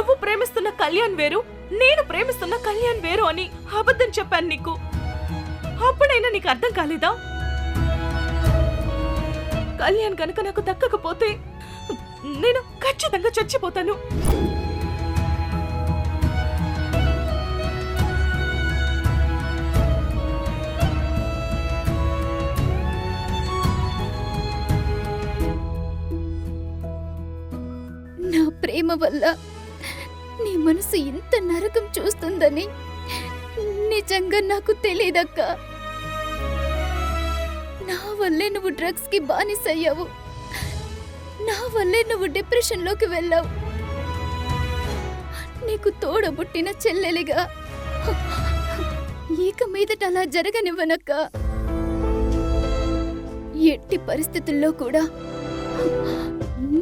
నువ్వు ప్రేమిస్తున్న కళ్యాణ్ వేరు, నేను ప్రేమిస్తున్న కళ్యాణ్ వేరు అని అబద్ధం చెప్పాను నీకు. అప్పుడైనా నీకు అర్థం కాలేదా? కళ్యాణ్ కనుక నాకు దక్కకపోతే నేను ఖచ్చితంగా చచ్చిపోతాను. నా ప్రేమ వల్ల నీ మనసు ఇంత నరకం చూస్తుందని నిజంగా నాకు తెలియదక్క. నా వల్లే నువ్వు డ్రగ్స్ కి బానిసయ్యావు. నా వల్లే నువ్వు డిప్రెషన్ లోకి వెళ్ళావు. నీకు తోడబుట్టిన చెల్లెలిగా ఇక మీదట అలా జరగనివ్వనక్క. ఎట్టి పరిస్థితుల్లో కూడా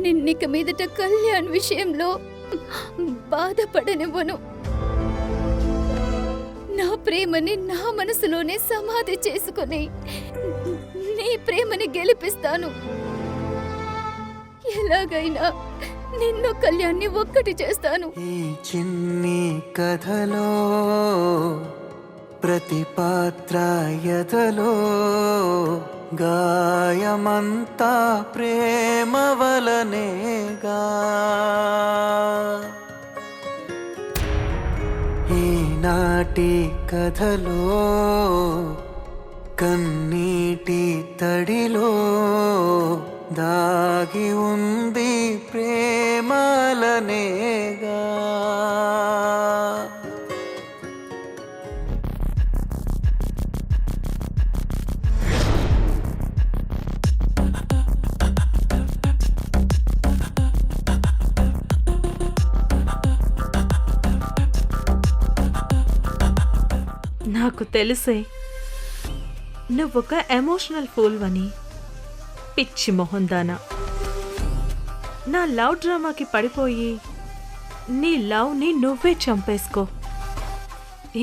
నిన్నిక మీదట కళ్యాణ్ విషయంలో బాధపడనివ్వను. నా ప్రేమని నా మనసులోనే సమాధి చేసుకుని నీ ప్రేమని గెలిపిస్తాను. ఎలాగైనా నిన్ను కళ్యాణ్ని ఒక్కటి చేస్తాను. ఈ చిన్ని కథలో ప్రతి పాత్ర ఎదలో గాయమంతా ప్రేమ వలనేగా. ఈనాటి కథలో కన్నీటి తడిలో దాగి ఉంది ప్రేమలనేగా. నాకు తెలుసే నువ్వొక ఎమోషనల్ ఫూల్ వని. పిచ్చి మొహందానా, నా లవ్ డ్రామాకి పడిపోయి నీ లవ్ని నువ్వే చంపేసుకో.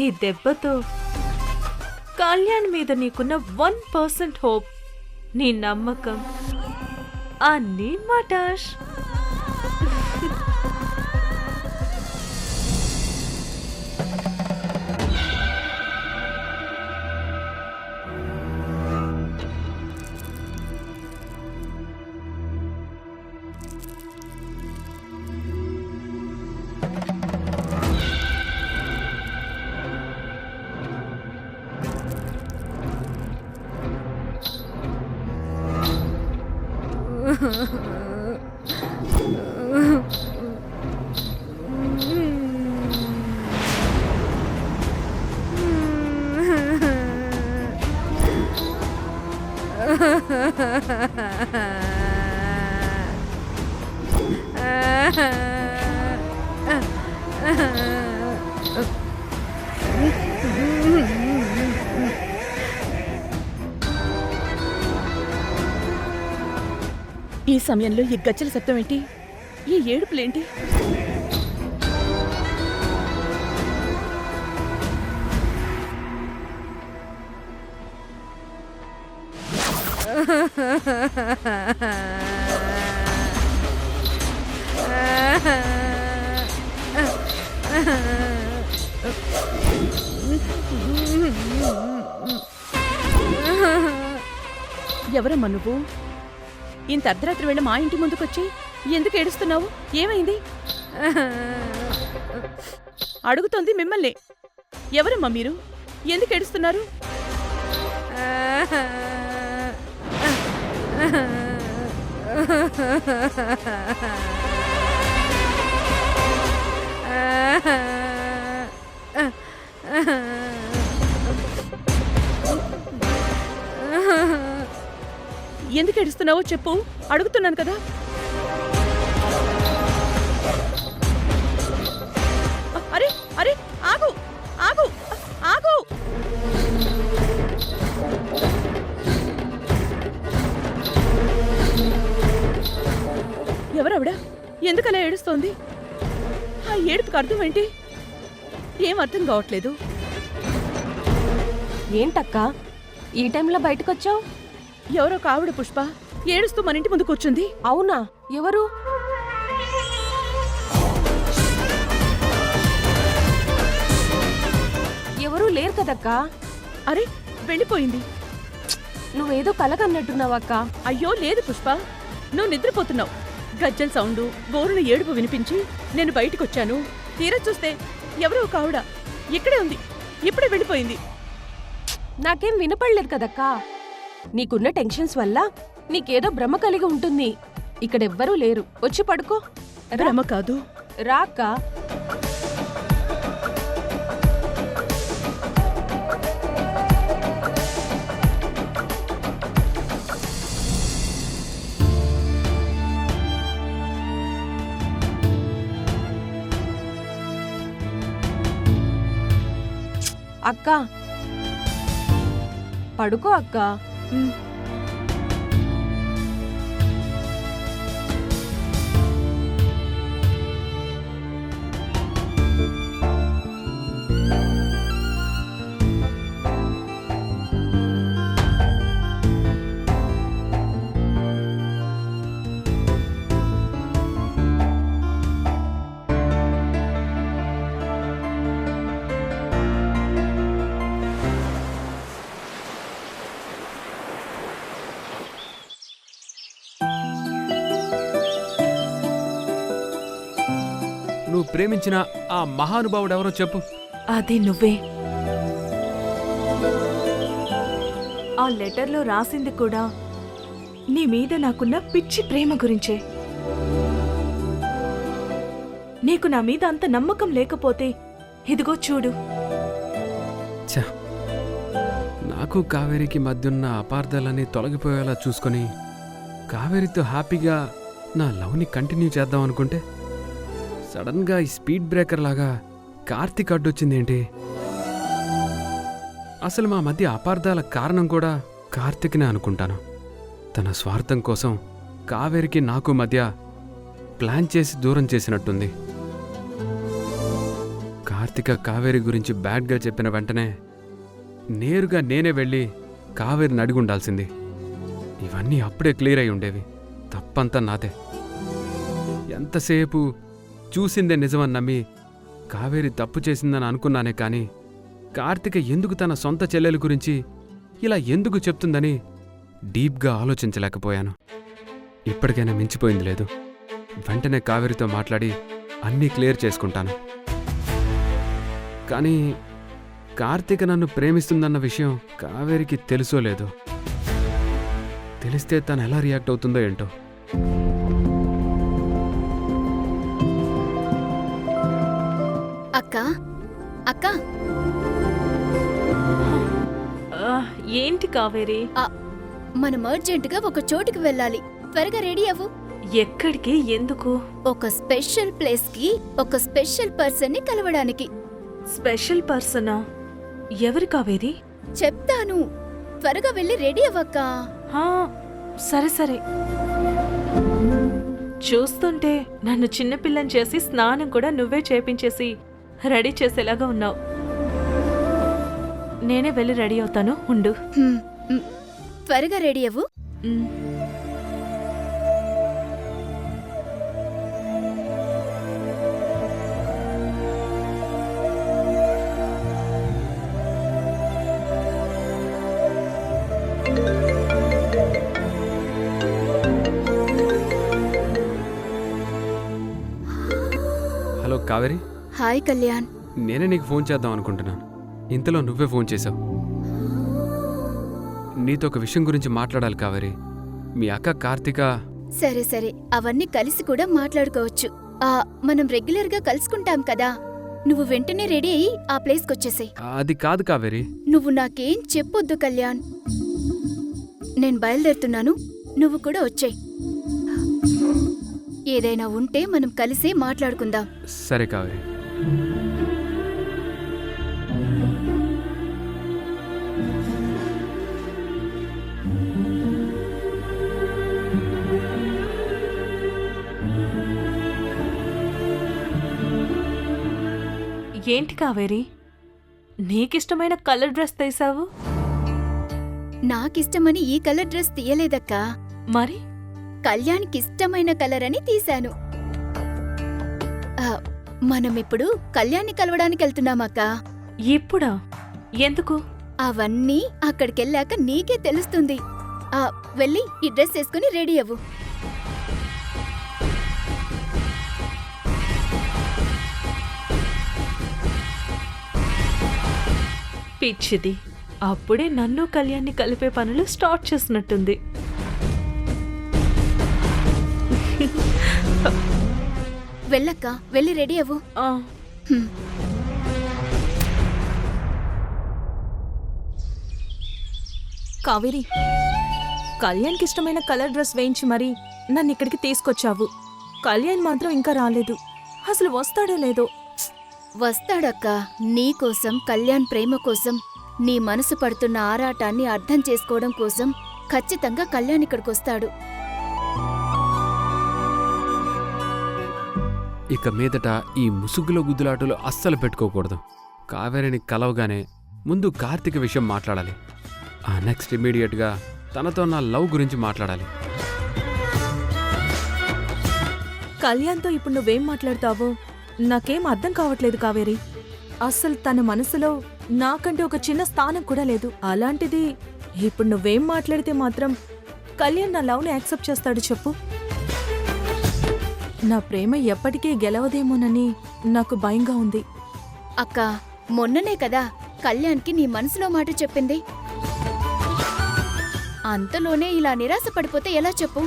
ఈ దెబ్బతో కళ్యాణ్ మీద నీకున్న 1% హోప్, నీ నమ్మకం అన్నీ మటాష్. ఈ సమయంలో ఈ గజ్జల శబ్దం ఏంటి? ఈ ఏడుపులేంటి? ఎవరమ్మా నువ్వు? ఇంత అర్ధరాత్రి వేళ మా ఇంటి ముందుకొచ్చి ఎందుకు ఏడుస్తున్నావు? ఏమైంది? అడుగుతోంది మిమ్మల్ని. ఎవరమ్మా మీరు? ఎందుకు ఏడుస్తున్నారు? ఎందుకు ఏడుస్తున్నావో చెప్పు, అడుగుతున్నాను కదా. అరే అరే ఆగు ఆగు ఆగు. ఎవరావిడ? ఎందుకలా ఏడుస్తోంది? ఆ ఏడుపుకి అర్థం ఏంటి? ఏం అర్థం కావట్లేదు. ఏంటక్కా ఈ టైంలో బయటకొచ్చావు? ఎవరో కావిడ పుష్ప ఏడుస్తూ మన ఇంటి ముందు కూర్చుంది. అవునా? ఎవరు? లేరు కదక్కా. అరే వెళ్ళిపోయింది. నువ్వేదో కలగన్నట్టున్నావక్క. అయ్యో లేదు పుష్ప, నువ్వు నిద్రపోతున్నావు. గజ్జల సౌండు, బోరున ఏడుపు వినిపించి నేను బయటికొచ్చాను. తీరా చూస్తే ఎవరో ఒక ఆవిడ ఇక్కడే ఉంది. ఇప్పుడే వెళ్ళిపోయింది. నాకేం వినపడలేదు కదక్కా. నీకున్న టెన్షన్స్ వల్ల నీకేదో భ్రమ కలిగి ఉంటుంది. ఇక్కడెవ్వరూ లేరు. వచ్చి పడుకో. భ్రమ కాదు. రా అక్క. అక్క పడుకో అక్క. నువ్వు ప్రేమించిన ఆ మహానుభావుడెవరో చెప్పు. అది నువ్వే. ఆ లెటర్లో రాసింది కూడా నీ మీద నాకున్న పిచ్చి ప్రేమ గురించే. నీకు నా మీద అంత నమ్మకం లేకపోతే ఇదిగో చూడు. ఛ, నాకు కావేరికి మధ్యున్న అపార్థాలన్నీ తొలగిపోయేలా చూసుకొని కావేరితో హ్యాపీగా నా లవ్ని కంటిన్యూ చేద్దాం అనుకుంటే సడన్గా ఈ స్పీడ్ బ్రేకర్ లాగా కార్తీక్ అడ్డొచ్చిందేంటి? అసలు మా మధ్య అపార్థాల కారణం కూడా కార్తీక్నే అనుకుంటాను. తన స్వార్థం కోసం కావేరికి నాకు మధ్య ప్లాన్ చేసి దూరం చేసినట్టుంది. కార్తీక కావేరి గురించి బ్యాడ్గా చెప్పిన వెంటనే నేరుగా నేనే వెళ్ళి కావేరిని అడిగి ఉండాల్సింది. ఇవన్నీ అప్పుడే క్లియర్ అయి ఉండేవి. తప్పంతా నాదే. ఎంతసేపు చూసిందే నిజమని నమ్మి కావేరి తప్పు చేసిందని అనుకున్నానే కానీ కార్తీక ఎందుకు తన సొంత చెల్లెల గురించి ఇలా ఎందుకు చెప్తుందని డీప్గా ఆలోచించలేకపోయాను. ఇప్పటికైనా మించిపోయింది లేదు. వెంటనే కావేరితో మాట్లాడి అన్నీ క్లియర్ చేసుకుంటాను. కానీ కార్తీక నన్ను ప్రేమిస్తుందన్న విషయం కావేరికి తెలుసో లేదో. తెలిస్తే తను ఎలా రియాక్ట్ అవుతుందో ఏంటో. అక్క అక్క ఏంటి కావేరి? మనం అర్జెంటుగా ఒక చోటుకి వెళ్ళాలి. త్వరగా రెడీ అవ్వు. ఎక్కడికి? ఎందుకు? ఒక స్పెషల్ ప్లేస్ కి ఒక స్పెషల్ పర్సన్ ని కలవడానికి. స్పెషల్ పర్సనా? ఎవరు కావేరి? చెప్తాను, త్వరగా వెళ్ళి రెడీ అవ్వక్క. సరే సరే. చూస్తుంటే నన్ను చిన్నపిల్లని చేసి స్నానం కూడా నువ్వే చేపించేసి రెడీ చేసేలాగా ఉన్నావు. నేనే వెళ్ళి రెడీ అవుతాను, ఉండు. త్వరగా రెడీ అవ్వు. హలో కావేరి. హాయ్ కళ్యాణ్. నేనే నీకు ఫోన్ చేద్దాం అనుకుంటున్నాను. ఇంతలో నువ్వే ఫోన్ చేశావు. నీతో ఒక విషయం గురించి మాట్లాడాలి కావేరి. మీ అక్క కార్తీక. సరే సరే, అవన్నీ కలిసి కూడా మాట్లాడుకోవచ్చు. మనం రెగ్యులర్ గా కలుసుకుంటాం కదా. నువ్వు వెంటనే రెడీ అయ్యి ఆ ప్లేస్కి వచ్చేసేయ్. అది కాదు కావేరి. నువ్వు నాకేం చెప్పొద్దు కళ్యాణ్. నేను బయలుదేరుతున్నాను, నువ్వు కూడా వచ్చేయ్. ఏదైనా ఉంటే మనం కలిసే మాట్లాడుకుందాం. సరే కావేరి. ఏంటి కావేరి, నీకిష్టమైన కలర్ డ్రెస్ తీసావు? నాకిష్టమని ఈ కలర్ డ్రెస్ తీయలేదక్కా. మరి కళ్యాణ్కిష్టమైన కలర్ అని తీశాను. మనమిప్పుడు కళ్యాణ్ని కలవడానికి వెళ్తున్నామక్కా. ఇప్పుడా? ఎందుకు? అవన్నీ అక్కడికెళ్ళాక నీకే తెలుస్తుంది. వెళ్ళి ఈ డ్రెస్ వేసుకుని రెడీ అవ్వు. పిచ్చిది, అప్పుడే నన్ను కళ్యాణ్ని కలిపే పనులు స్టార్ట్ చేసినట్టుంది. వెళ్ళక్క, వెళ్ళి రెడీ అవ్వు. ఆ, హ్మ్. కావేరి, కళ్యాణ్కి ఇష్టమైన కలర్ డ్రెస్ వేయించి మరీ నన్ను ఇక్కడికి తీసుకొచ్చావు. కళ్యాణ్ మాత్రం ఇంకా రాలేదు. అసలు వస్తాడో లేదో. వస్తాడక్క. నీకోసం, కళ్యాణ్ ప్రేమ కోసం, నీ మనసు పడుతున్న ఆరాటాన్ని అర్థం చేసుకోవడం కోసం ఖచ్చితంగా కళ్యాణ్ ఇక్కడికొస్తాడు. ఇక మీదట ఈ ముసుగులో గుద్దులాటలు అస్సలు పెట్టుకోకూడదు. కావేరిని కలవగానే ముందు కార్తీక విషయం మాట్లాడాలి. నెక్స్ట్ ఇమీడియట్గా తనతో నా లవ్ గురించి మాట్లాడాలి. కళ్యాణ్తో ఇప్పుడు నువ్వేం మాట్లాడతావో నాకేం అర్థం కావట్లేదు కావేరి. అస్సలు తన మనసులో నాకంటే ఒక చిన్న స్థానం కూడా లేదు. అలాంటిది ఇప్పుడు నువ్వేం మాట్లాడితే మాత్రం కళ్యాణ్ నా లవ్ని యాక్సెప్ట్ చేస్తాడు చెప్పు? నా ప్రేమ ఎప్పటికీ గెలవదేమోనని నాకు భయంగా ఉంది. అక్క, మొన్ననే కదా కళ్యాణ్కి నీ మనసులో మాట చెప్పింది. అంతలోనే ఇలా నిరాశ పడిపోతే ఎలా చెప్పు?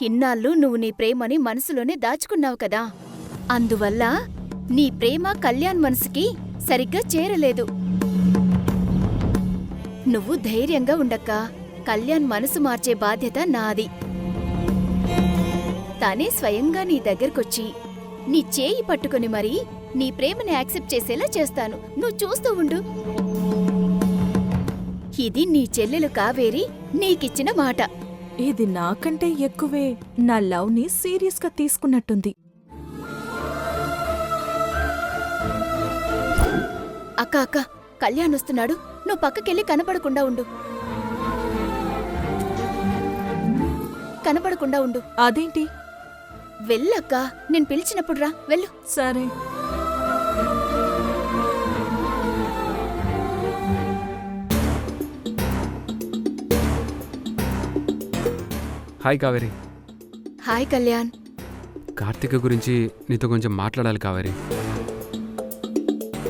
ఇన్నాళ్ళు నువ్వు నీ ప్రేమని మనసులోనే దాచుకున్నావు కదా, అందువల్ల నీ ప్రేమ కళ్యాణ్ మనసుకి సరిగ్గా చేరలేదు. నువ్వు ధైర్యంగా ఉండక్క. కళ్యాణ్ మనసు మార్చే బాధ్యత నాది. తానే స్వయంగా నీ దగ్గరకొచ్చి నీ చేయి పట్టుకుని మరీ నీ ప్రేమని యాక్సెప్ట్ చేసేలా చేస్తాను. నువ్వు చూస్తూ ఉండు. ఇది నీ చెల్లెలు కావేరి నీకిచ్చిన మాట. ఇది నాకంటే ఎక్కువే నా లవ్ని సీరియస్గా తీసుకున్నట్టుంది. అక్క అక్క, కళ్యాణ్ వస్తున్నాడు. నువ్వు పక్కకెళ్ళి కనపడకుండా ఉండు. కనపడకుండా ఉండు. అదేంటి? వెళ్ళక్క, నేను పిలిచినప్పుడు రా. వెళ్ళు. సరే. హాయ్ కావేరి. హాయ్ కళ్యాణ్. కార్తీక గురించి నీతో కొంచెం మాట్లాడాలి కావేరి.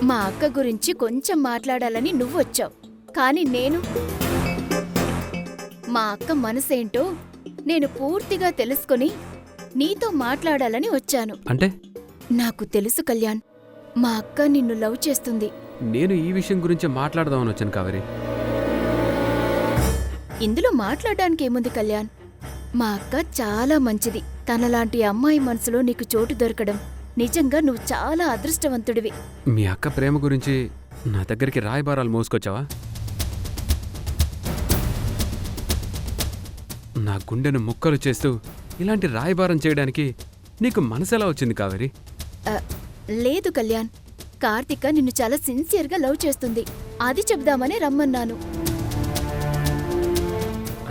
మా అక్క గురించి కొంచెం మాట్లాడాలని నువ్వొచ్చావు, కానీ నేను మా అక్క మనసేంటో నేను పూర్తిగా తెలుసుకుని నీతో మాట్లాడాలని వచ్చాను. అంటే? నాకు తెలుసు కళ్యాణ్, మా అక్క నిన్ను లవ్ చేస్తుంది. నేను ఈ విషయం గురించి మాట్లాడదామని వచ్చాను కావేరి. ఇందులో మాట్లాడడానికి ఏముంది కళ్యాణ్? మా అక్క చాలా మంచిది. తనలాంటి అమ్మాయి మనసులో నీకు చోటు దొరకడం నిజంగా నువ్వు చాలా అదృష్టవంతుడివి. మీ అక్క ప్రేమ గురించి నా దగ్గరికి రాయబారాలు మోసుకొచ్చావా? నా గుండెను ముక్కలు చేస్తూ ఇలాంటి రాయబారం చేయడానికి నీకు మనసెలా వచ్చింది కావేరి? లేదు కళ్యాణ్, కార్తిక నిన్ను చాలా సిన్సియర్గా లవ్ చేస్తుంది. అది చెప్దామని రమ్మన్నాను.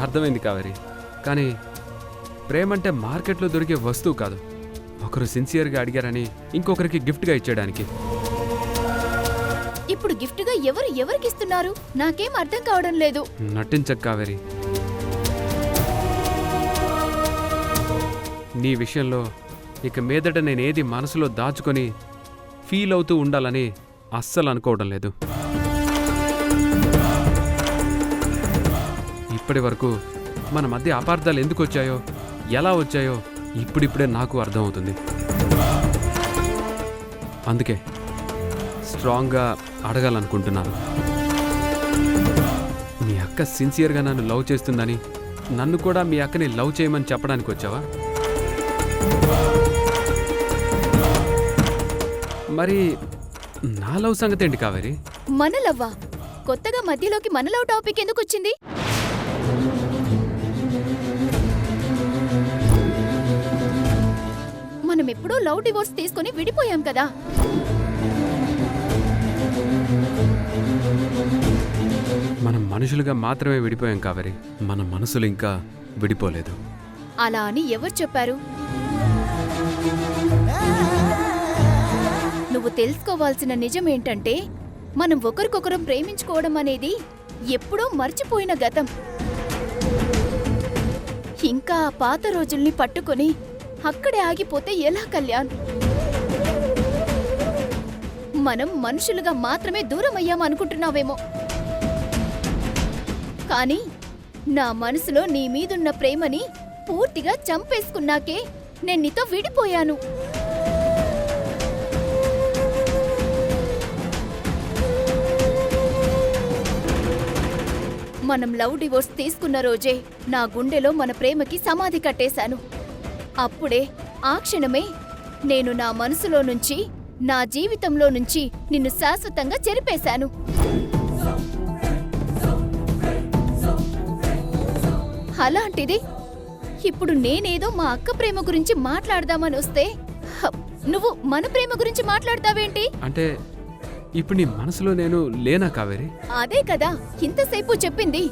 అర్థమైంది కావేరి, కానీ ప్రేమంటే మార్కెట్లో దొరికే వస్తువు కాదు. ఒకరు సిన్సియర్గా అడిగారని ఇంకొకరికి గిఫ్ట్గా ఇచ్చేయడానికి. ఇప్పుడు గిఫ్ట్గా ఎవరికిస్తున్నారు? నాకేం అర్థం కావడం లేదు. నటించకు కావేరి. నీ విషయంలో ఇక మీదట నేనేది మనసులో దాచుకొని ఫీల్ అవుతూ ఉండాలని అస్సలు అనుకోవడం లేదు. ఇప్పటి వరకు మన మధ్య అపార్థాలు ఎందుకు వచ్చాయో, ఎలా వచ్చాయో ఇప్పుడిప్పుడే నాకు అర్థమవుతుంది. అందుకే స్ట్రాంగ్గా అడగాలనుకుంటున్నాను. మీ అక్క సిన్సియర్గా నన్ను లవ్ చేస్తుందని, నన్ను కూడా మీ అక్కని లవ్ చేయమని చెప్పడానికి వచ్చావా? మరి నా లవ్ సంగతి ఏంటి కావేరి? మన లవ్వా? కొత్తగా మధ్యలోకి మన లవ్ టాపిక్ ఎందుకు వచ్చింది? మనం ఎప్పుడో లవ్ డివోర్స్ తీసుకుని విడిపోయాం కదా. మనం మనుషులుగా మాత్రమే విడిపోయాం కావేరి. మన మనసులు ఇంకా విడిపోలేదు. అలా అని ఎవరు చెప్పారు? నువ్వు తెలుసుకోవాల్సిన నిజమేంటంటే మనం ఒకరికొకరం ప్రేమించుకోవడం అనేది ఎప్పుడో మర్చిపోయిన గతం. ఇంకా ఆ పాత రోజుల్ని పట్టుకొని అక్కడే ఆగిపోతే ఎలా కళ్యాణ్? మనం మనుషులుగా మాత్రమే దూరం అయ్యామనుకుంటున్నావేమో, కానీ నా మనసులో నీ మీదున్న ప్రేమని పూర్తిగా చంపేసుకున్నాకే నేను నీతో విడిపోయాను. మనం లవ్ డివోర్స్ తీసుకున్న రోజే నా గుండెలో మన ప్రేమకి సమాధి కట్టేశాను. అప్పుడే ఆ క్షణమే నేను నా మనసులో నుంచి, నా జీవితంలో నుంచి నిన్ను శాశ్వతంగా చెరిపేశాను. అలాంటిది ఇప్పుడు నేనేదో మా అక్క ప్రేమ గురించి మాట్లాడదామని వస్తే నువ్వు మన ప్రేమ గురించి మాట్లాడతావేంటి? అంటే ఇప్పుడు నీ మనసులో నేను లేనా కావేరి? అదే కదా ఇంతసేపు చెప్పింది.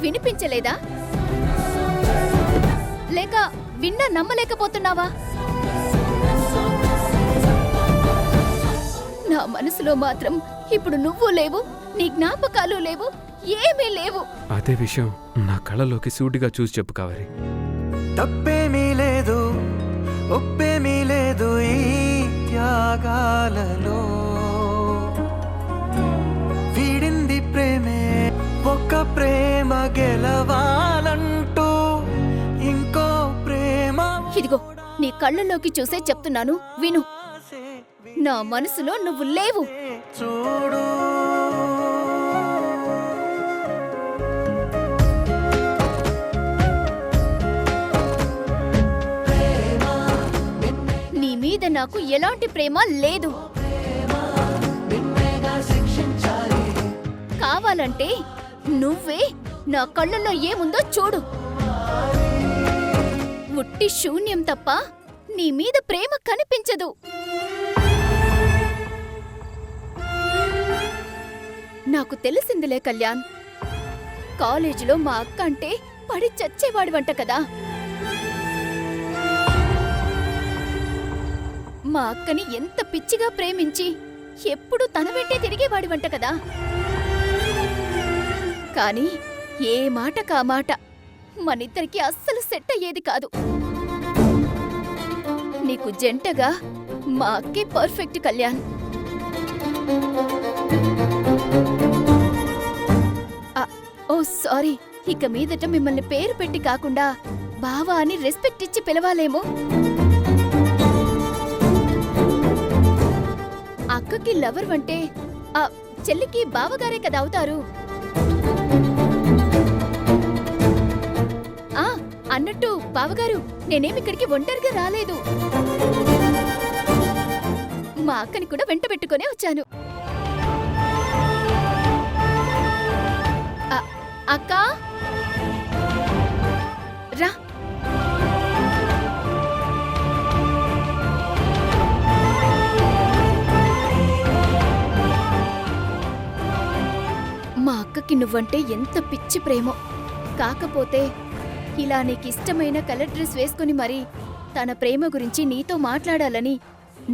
వినిపించలేదా? లేక విన్నా నమ్మలేకపోతున్నావా? నా మనసులో మాత్రం ఇప్పుడు నువ్వు లేవు, నీ జ్ఞాపకాలు లేవు, ఏమీ లేవు. అదే విషయం నా కళ్ళలోకి సూటిగా చూసి చెప్పు కావేరి. తప్పేమీ లేదు, ఒప్పేమీ లేదు ఈ త్యాగాలలో. వీడింది ప్రేమే, ఒక్క ప్రేమ గెలవాలంటూ ఇంకో ప్రేమ. ఇదిగో నీ కళ్ళలోకి చూసే చెప్తున్నాను, విను. నా మనసులో నువ్వు లేవు. చూడు నీ మీద నాకు ఎలాంటి ప్రేమ లేదు. కావాలంటే నువ్వే నా కళ్ళల్లో ఏముందో చూడు. ఉట్టి శూన్యం తప్ప నీ మీద ప్రేమ కనిపించదు. నాకు తెలిసిందిలే కళ్యాణ్, కాలేజీలో మా అక్క అంటే పడి చచ్చేవాడివంట కదా. మా అక్కని ఎంత పిచ్చిగా ప్రేమించి ఎప్పుడు తన వెంటే తిరిగేవాడివంట కదా. కానీ ఏ మాట కా మాట మనిద్దరికి అస్సలు సెట్ అయ్యేది కాదు. నీకు జంటగా మా అక్కే పర్ఫెక్ట్ కళ్యాణ్. ఓ సారీ, ఇక మీదట మిమ్మల్ని పేరు పెట్టి కాకుండా బావా అని రెస్పెక్ట్ ఇచ్చి పిలవాలేమో. అక్కకి లవర్ అంటే ఆ చెల్లికి బావగారే కదా అవుతారు. అన్నట్టు బావగారు, నేనేమిక్కడికి ఒంటరిగా రాలేదు. మా అక్కని కూడా వెంట పెట్టుకునే వచ్చాను. అక్క రా. మా అక్కకి నువ్వంటే ఎంత పిచ్చి ప్రేమో. కాకపోతే ఇలా నీకిష్టమైన కలర్ డ్రెస్ వేసుకుని మరీ తన ప్రేమ గురించి నీతో మాట్లాడాలని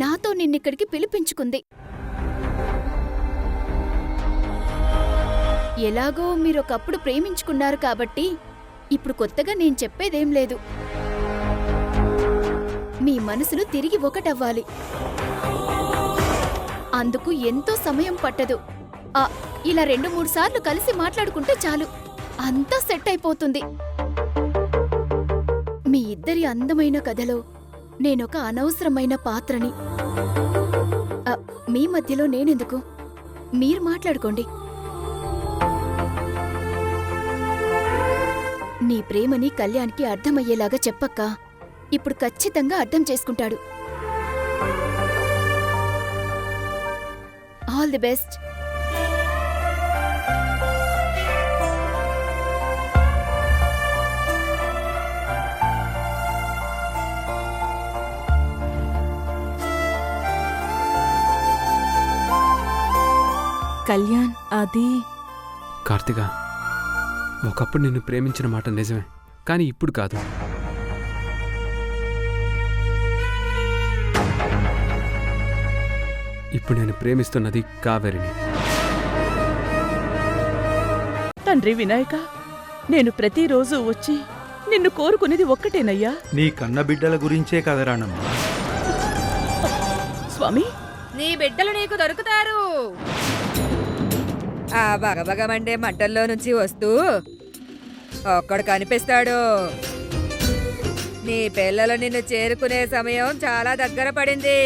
నాతో నిన్నిక్కడికి పిలిపించుకుంది. ఎలాగో మీరొకప్పుడు ప్రేమించుకున్నారు కాబట్టి ఇప్పుడు కొత్తగా నేను చెప్పేదేం లేదు. మీ మనసులు తిరిగి ఒకటవ్వాలి. అందుకు ఎంతో సమయం పట్టదు. ఇలా 2-3 సార్లు కలిసి మాట్లాడుకుంటే చాలు, అంతా సెట్ అయిపోతుంది. మీ ఇద్దరి అందమైన కథలో నేనొక అనవసరమైన పాత్రని. మీ మధ్యలో నేనెందుకు? మీరు మాట్లాడుకోండి. నీ ప్రేమని కళ్యాణ్కి అర్థమయ్యేలాగా చెప్పక్క. ఇప్పుడు ఖచ్చితంగా అర్థం చేసుకుంటాడు. All the best. కళ్యాణ్, అది కార్తిక, ఒకప్పుడు నిన్ను ప్రేమించిన మాట నిజమే, కానీ ఇప్పుడు కాదు. ఇప్పుడు నేను ప్రేమిస్తున్నది కావేరిని. తండ్రి వినాయక, నేను ప్రతిరోజు వచ్చి నిన్ను కోరుకునేది ఒక్కటేనయ్యా. నీ కన్న బిడ్డల గురించే కదరానమ్మా. స్వామి, నీ బిడ్డలు నీకు దొరుకుతారు. ఆ బగబగమండే మంటల్లో నుంచి వస్తూ ఒక్కడు కనిపిస్తాడు. నీ పిల్లలు నిన్ను చేరుకునే సమయం చాలా దగ్గర పడింది.